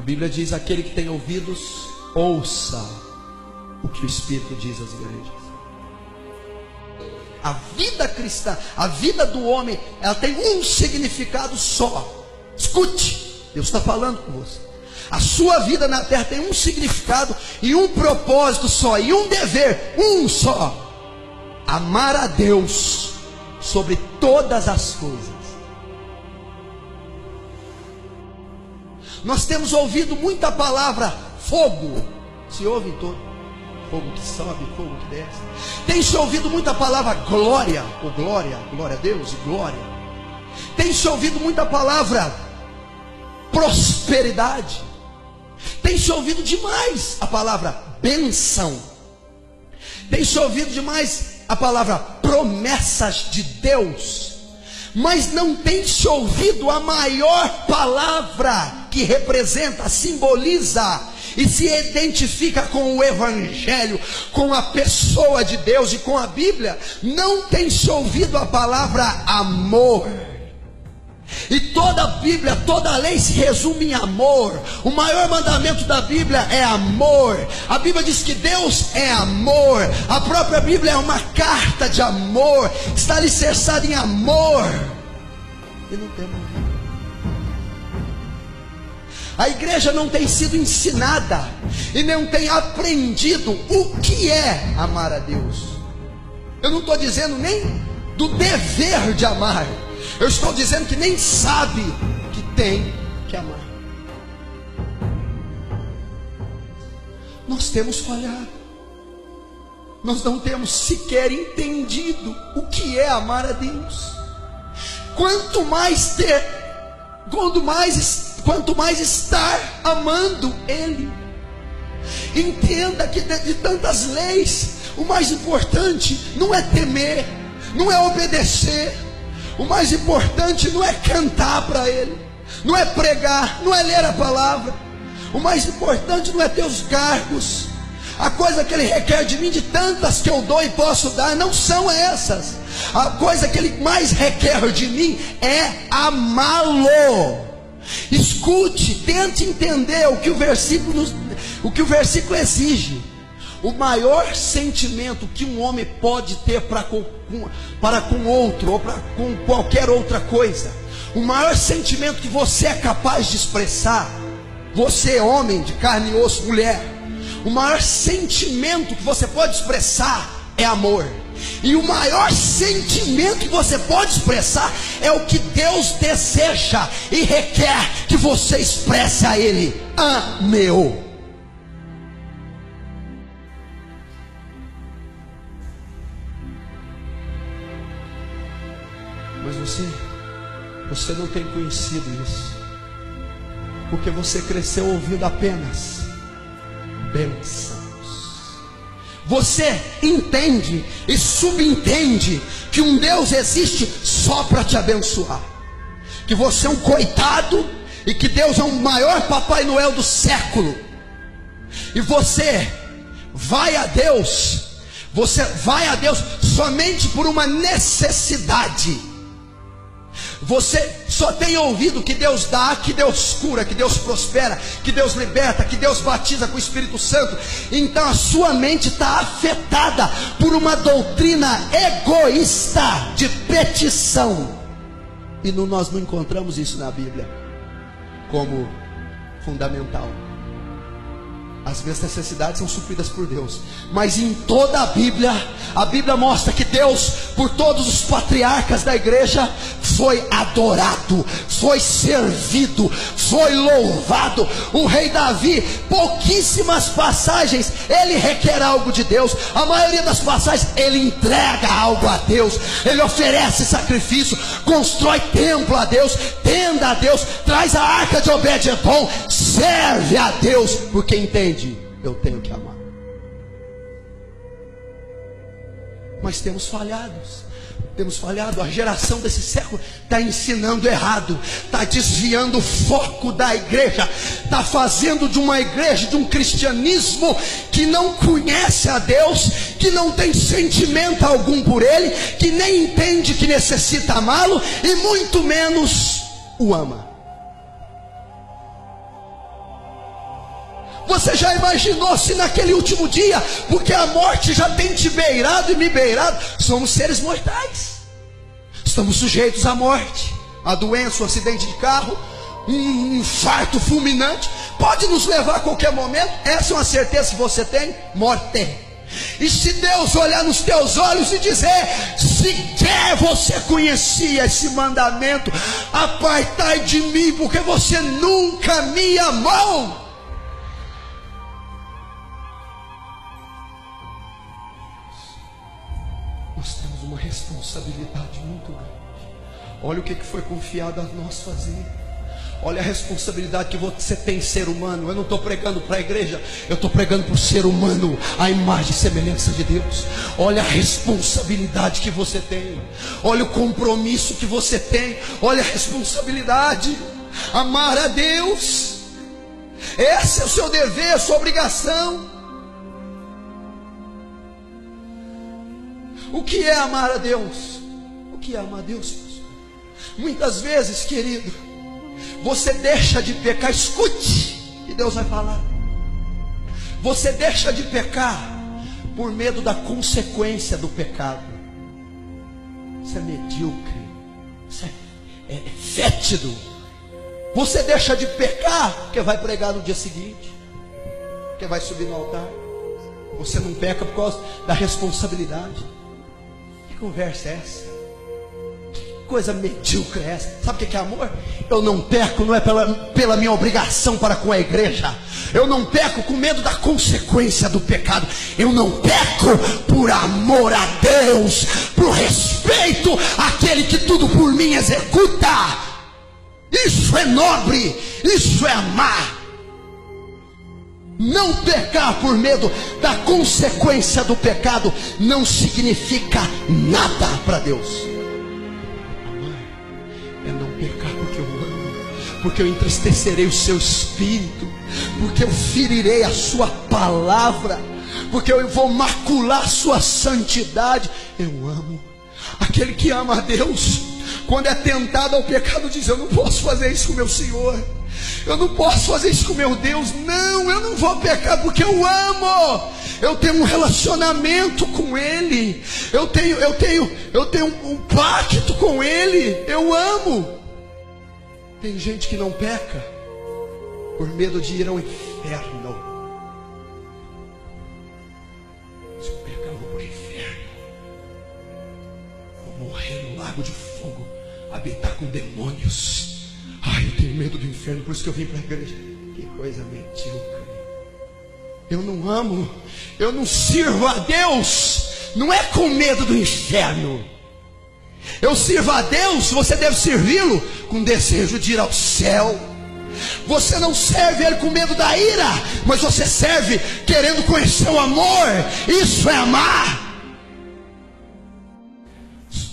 Bíblia diz: aquele que tem ouvidos, ouça o que o Espírito diz às igrejas. A vida cristã, a vida do homem, ela tem um significado só. Escute, Deus está falando com você. A sua vida na terra tem um significado e um propósito só, e um dever, um só: amar a Deus sobre todas as coisas. Nós temos ouvido muita palavra fogo, se ouve em todo, fogo que sobe, fogo que desce. Tem-se ouvido muita palavra glória, ou glória, glória a Deus, e glória. Tem-se ouvido muita palavra prosperidade. Tem-se ouvido demais a palavra bênção. Tem-se ouvido demais a palavra promessas de Deus. Mas não tem-se ouvido a maior palavra que representa, simboliza e se identifica com o Evangelho, com a pessoa de Deus e com a Bíblia. Não tem-se ouvido a palavra amor. E toda a Bíblia, toda a lei se resume em amor. O maior mandamento da Bíblia é amor. A Bíblia diz que Deus é amor. A própria Bíblia é uma carta de amor, está alicerçada em amor. E não temos ouvido. A igreja não tem sido ensinada e não tem aprendido o que é amar a Deus. Eu não estou dizendo nem do dever de amar. Eu estou dizendo que nem sabe que tem que amar. Nós temos falhado. Nós não temos sequer entendido o que é amar a Deus. Quanto mais estar amando Ele. Entenda que de tantas leis, o mais importante não é temer, não é obedecer. O mais importante não é cantar para Ele, não é pregar, não é ler a palavra. O mais importante não é ter os cargos. A coisa que Ele requer de mim, de tantas que eu dou e posso dar, não são essas. A coisa que Ele mais requer de mim é amá-lo. Escute, tente entender o que o versículo exige. O maior sentimento que um homem pode ter para com outro, ou para com qualquer outra coisa, o maior sentimento que você é capaz de expressar, você homem de carne e osso, mulher, o maior sentimento que você pode expressar é amor. E o maior sentimento que você pode expressar é o que Deus deseja e requer que você expresse a Ele: ame-o. Mas você não tem conhecido isso, porque você cresceu ouvindo apenas bênçãos. Você entende e subentende que um Deus existe só para te abençoar, que você é um coitado e que Deus é o maior Papai Noel do século. E você vai a Deus somente por uma necessidade. Você só tem ouvido que Deus dá, que Deus cura, que Deus prospera, que Deus liberta, que Deus batiza com o Espírito Santo. Então a sua mente está afetada por uma doutrina egoísta de petição. E nós não encontramos isso na Bíblia como fundamental. As minhas necessidades são supridas por Deus, mas em toda a Bíblia mostra que Deus, por todos os patriarcas da igreja, foi adorado, foi servido, foi louvado. O rei Davi, pouquíssimas passagens ele requer algo de Deus. A maioria das passagens ele entrega algo a Deus, ele oferece sacrifício, constrói templo a Deus, tenda a Deus, traz a arca de Obed-edom, serve a Deus, porque entende: eu tenho que amar. Mas temos falhado. A geração desse século está ensinando errado, está desviando o foco da igreja, está fazendo de uma igreja, de um cristianismo que não conhece a Deus, que não tem sentimento algum por Ele, que nem entende que necessita amá-lo e muito menos o ama. Você já imaginou se naquele último dia, porque a morte já tem te beirado e me beirado, somos seres mortais, estamos sujeitos à morte, a doença, um acidente de carro, um infarto fulminante, pode nos levar a qualquer momento. Essa é uma certeza que você tem, morte. E se Deus olhar nos teus olhos e dizer: sequer você conhecia esse mandamento, apartai de mim, porque você nunca me amou. Nós temos uma responsabilidade muito grande. Olha o que foi confiado a nós fazer. Olha a responsabilidade que você tem, ser humano. Eu não estou pregando para a igreja, eu estou pregando para o ser humano, a imagem e semelhança de Deus. Olha a responsabilidade que você tem. Olha o compromisso que você tem. Olha a responsabilidade. Amar a Deus, esse é o seu dever, a sua obrigação. O que é amar a Deus? O que é amar a Deus, pastor? Muitas vezes, querido, você deixa de pecar. Escute, e Deus vai falar. Você deixa de pecar por medo da consequência do pecado. Isso é medíocre, isso é fétido. Você deixa de pecar porque vai pregar no dia seguinte, porque vai subir no altar. Você não peca por causa da responsabilidade. Que conversa é essa? Coisa medíocre é essa? Sabe o que é amor? Eu não peco, não é pela minha obrigação para com a igreja. Eu não peco com medo da consequência do pecado. Eu não peco por amor a Deus, por respeito àquele que tudo por mim executa. Isso é nobre, isso é amar. Não pecar por medo da consequência do pecado não significa nada para Deus. É não pecar porque eu amo, porque eu entristecerei o seu espírito, porque eu ferirei a sua palavra, porque eu vou macular a sua santidade. Eu amo. Aquele que ama a Deus, quando é tentado ao pecado, diz: eu não posso fazer isso com meu Senhor, eu não posso fazer isso com meu Deus. Não, eu não vou pecar porque eu amo. Eu tenho um relacionamento com Ele. Eu tenho um pacto com Ele. Eu amo. Tem gente que não peca por medo de ir ao inferno. Se eu pecar, eu vou para o inferno. Vou morrer no lago de fogo, habitar com demônios. Ai, eu tenho medo do inferno, por isso que eu vim para a igreja. Que coisa medíocre. Eu não amo, eu não sirvo a Deus, não é com medo do inferno. Eu sirvo a Deus, você deve servi-lo com desejo de ir ao céu. Você não serve Ele com medo da ira, mas você serve querendo conhecer o amor. Isso é amar.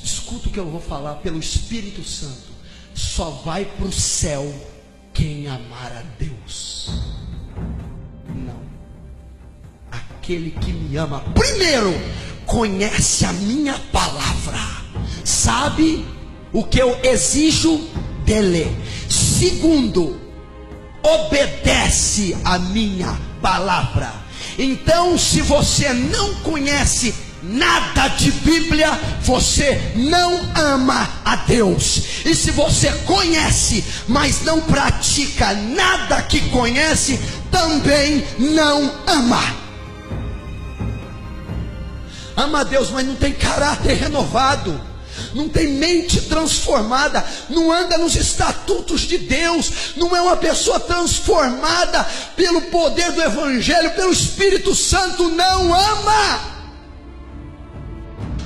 Escuta o que eu vou falar pelo Espírito Santo. Só vai para o céu quem amar a Deus. Não. Aquele que me ama, primeiro, conhece a minha palavra, sabe o que eu exijo dele. Segundo, obedece a minha palavra. Então, se você não conhece nada de Bíblia, você não ama a Deus. E se você conhece, mas não pratica nada que conhece, também não ama. Ama a Deus, mas não tem caráter renovado, não tem mente transformada, não anda nos estatutos de Deus, não é uma pessoa transformada pelo poder do Evangelho, pelo Espírito Santo, não ama.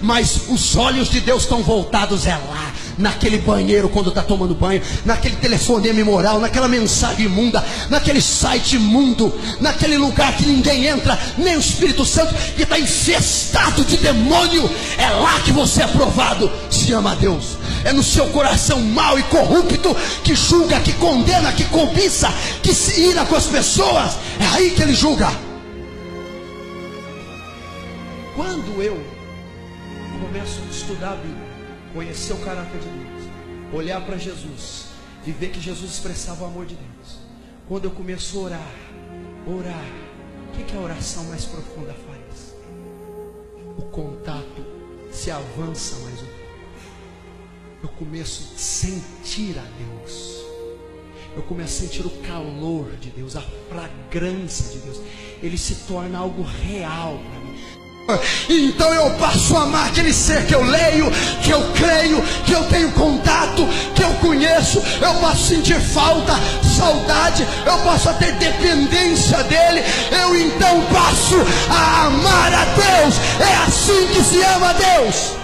Mas os olhos de Deus estão voltados lá, naquele banheiro quando está tomando banho, naquele telefonema imoral, naquela mensagem imunda, naquele site imundo, naquele lugar que ninguém entra, nem o Espírito Santo, que está infestado de demônio. É lá que você é provado se ama a Deus. É no seu coração mau e corrupto, que julga, que condena, que cobiça, que se ira com as pessoas. É aí que ele julga. Quando eu começo a estudar a Bíblia, conhecer o caráter de Deus, olhar para Jesus e ver que Jesus expressava o amor de Deus, quando eu começo a orar, Orar. O que a oração mais profunda faz? O contato se avança mais um pouco. Eu começo a sentir a Deus. Eu começo a sentir o calor de Deus, a fragrância de Deus. Ele se torna algo real para mim. Então eu passo a amar aquele ser que eu leio, que eu creio, que eu tenho contato, que eu conheço. Eu posso sentir falta, saudade, eu posso ter dependência dele. Eu então passo a amar a Deus. É assim que se ama a Deus.